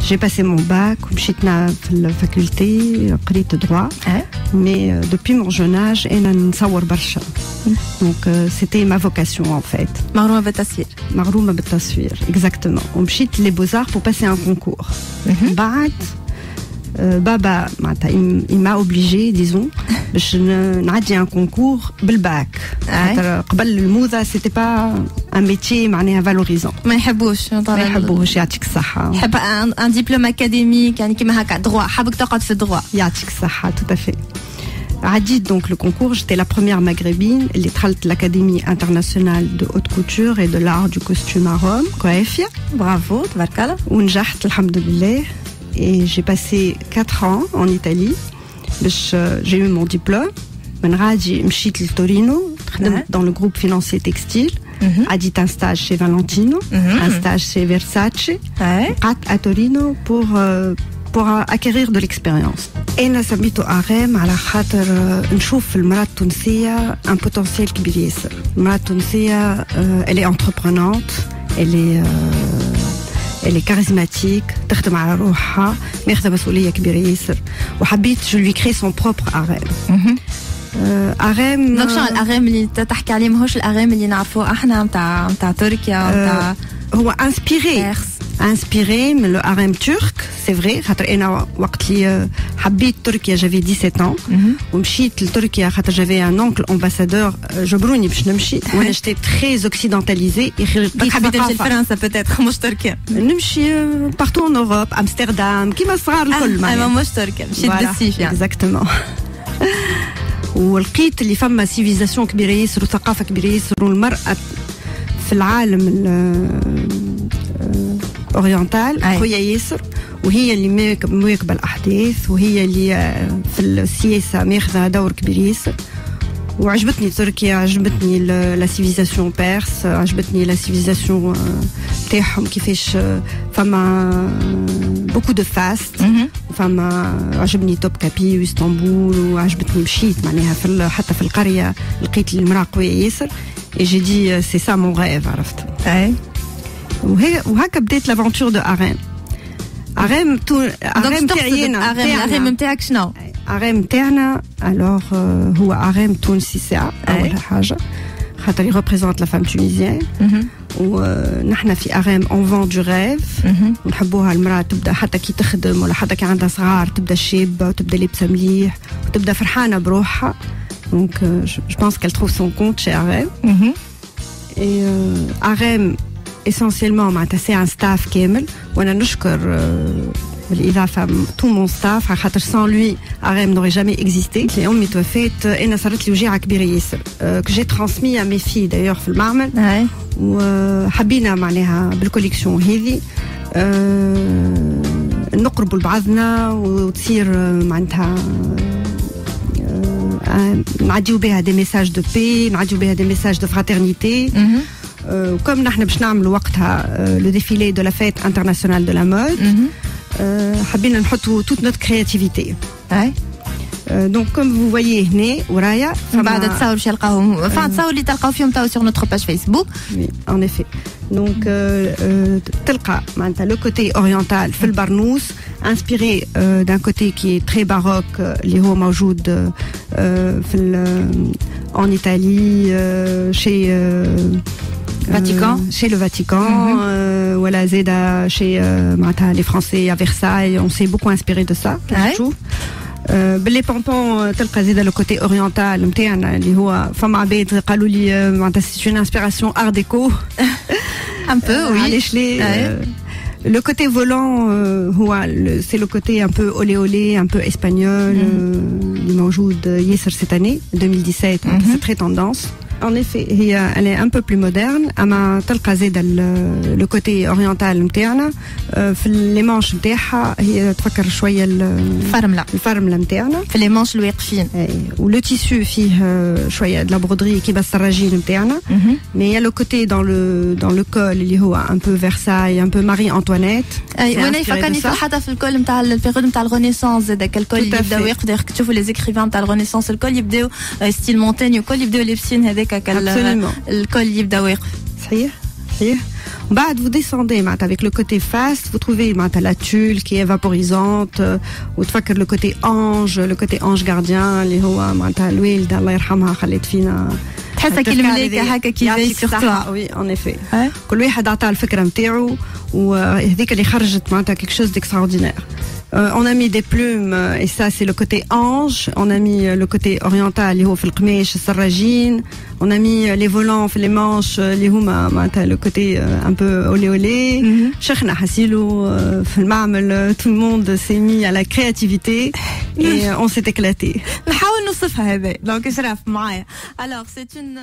J'ai passé mon bac, مشيت في الفاكولتي قريت droit. Mais depuis mon jeune âge, أنا نصور برشا. Donc c'était ma vocation en fait. مغرومة بالتصوير. مغرومة بالتصوير, exactement. ومشيت les beaux-arts pour passer un concours. بعد Baba, il m'a obligé, disons, de un concours بالباك. قبل الموضة, c'était pas un métier معناها valorisant. ما يحبوش يعطيك الصحة. يحب un diplôme académique يعني كيما هكا droit, حابك تقعد في droit. يعطيك الصحة, tout à fait. Radit donc le concours, j'étais la première maghrébine, elle est l'Académie internationale de haute couture et de l'art du costume à Rome, Coefia. Bravo, tabarkala. ونجحت الحمد لله. Et j'ai passé 4 ans en Italie. J'ai eu mon diplôme. J'ai مشيت لتورينو dans le groupe financier textile. J'ai un stage chez Valentino, un stage chez Versace, à Torino pour acquérir de l'expérience. أنا سميته أغام على خاطر نشوف في المرأة التونسية un potentiel كبير ياسر. المرأة التونسية elle est entreprenante, elle est charismatique, تخدم على روحها, ماخذة مسؤولية كبيرة ياسر. وحبيت je lui crée son propre harem. harem. دونك شنو الharem اللي تحكي عليه ماهوش الharem اللي نعرفوه احنا نتاع تركيا نتاع هو inspiré mais le harem turc, c'est vrai. خاطر أنا وقت اللي حبيت تركيا j'avais 17 ans. ومشيت لتركيا خاطر j'avais un oncle ambassadeur جبروني باش نمشي. وانا j'étais très occidentalisée. حبيت تمشي لفرنسا peut-être مش تركيا. نمشي partout en Europe, Amsterdam, كيما الصغار الكل معايا. مش تركيا, مشيت بالسيف يعني. Exactement. ولقيت اللي فما سيفيزاسيون كبيرة ياسر وثقافة كبيرة ياسر, والمرأة في العالم اورينتال قوية ياسر, وهي اللي مواكبة الأحداث, وهي اللي في السياسة ماخذة دور كبير ياسر. وعجبتني تركيا, عجبتني لا سيفيزاسيون بيرس, عجبتني لا سيفيزاسيون تاعهم كيفاش فما بوكو دو فاست, فما عجبني توب كابي واسطنبول, وعجبتني مشيت معناها حتى في القرية لقيت المرأة قوية ياسر. et j'ai dit c'est ça mon rêve, عرفت. وهكا بديت لافونتور دو harem. harem تاعنا. harem نتاعك شنو؟ harem تاعنا alors هو harem تونسي ساعة أول حاجة, خاطر يريبريزونت لا فام تونيزيان. ونحن في harem on vend du rêve. نحبوها المرأة تبدأ حتى كي تخدم ولا حتى كي عندها صغار تبدأ شابة وتبدأ لابسة مليح وتبدأ فرحانة بروحها. Donc je pense qu'elle trouve son compte chez harem. Et harem essentiellement c'est un staff كامل, وانا نشكر بالإضافة tout mon staff خاطر sans lui harem n'aurait jamais existé. اللي أمي توفات أنا صارت لي وجيعة كبيرة ياسر que j'ai transmis à mes filles d'ailleurs في المعمل. وحبينا معناها بالكوليكسيون هذه نقربوا لبعضنا وتصير معناتها نعديو بها des messages de paix, نعديو بها des messages de fraternité. comme نحن باش نعملوا وقتها le défilé de la fête internationale de la mode, حبينا نحطوا toute notre créativité. Donc comme vous voyez هنا ورايا بعد تصور باش يلقاوهم تصور اللي تلقاو فيهم تاو sur notre page Facebook. Oui, en effet. Donc تلقى معناتها le côté oriental في البرنوس inspiré d'un côté qui est très baroque اللي هو موجود en Italie chez chez le Vatican. Voilà, Zeda chez les Français à Versailles, on s'est beaucoup inspiré de ça. باللي بونبون تلقى زيدا لو كوتي اورينتال نتاعنا اللي هو فما عباد قالوا لي معناتها سي اون انسبيراسيون ار ديكو un peu oui. علاش لي le côté volant هو c'est le côté un peu olé olé, un peu espagnol اللي موجود ياسر cette année 2017. c'est très tendance. En effet, elle est un peu plus moderne. أما تلقى زيدا le côté oriental نتاعنا في les manches نتاعها هي تفكر شوية الفرملة نتاعنا في les manches الواقفين. ولو تيسو فيه شوية de la broderie كيما السراجين نتاعنا. mais il y a le côté dans le col اللي هو un peu Versailles, un peu Marie-Antoinette. وانا يفكرني حتى في الكول نتاع البيريود نتاع الرينيسانس زادك الكل يبداو ياخذوا تشوفوا les écrivains نتاع الرينيسانس الكل يبداو ستيل مونتاني الكل يبداو لابسين هذاك الكل يبدا واقف. صحيح. Vous descendez avec le côté fast, vous trouvez la tulle qui est vaporisante, ou le côté ange gardien, اللي هو الوالدة الله يرحمها خلت فينا تحسها كالملاكة هكا كي جاي سورتوا. وي ان افي كل واحد عطى الفكرة نتاعو وهذيك اللي خرجت معناتها quelque chose d'extraordinaire. On a mis des plumes et ça c'est le côté ange. On a mis le côté oriental اللي هو في القماش السراجين. On a mis les volants في les manches اللي هما معناتها le côté un peu olé olé. شيخنا حسيلو في المعمل tout le monde s'est mis à la créativité et on s'est éclaté. نحاول نوصفها هذا لو كشرف معايا. Alors c'est une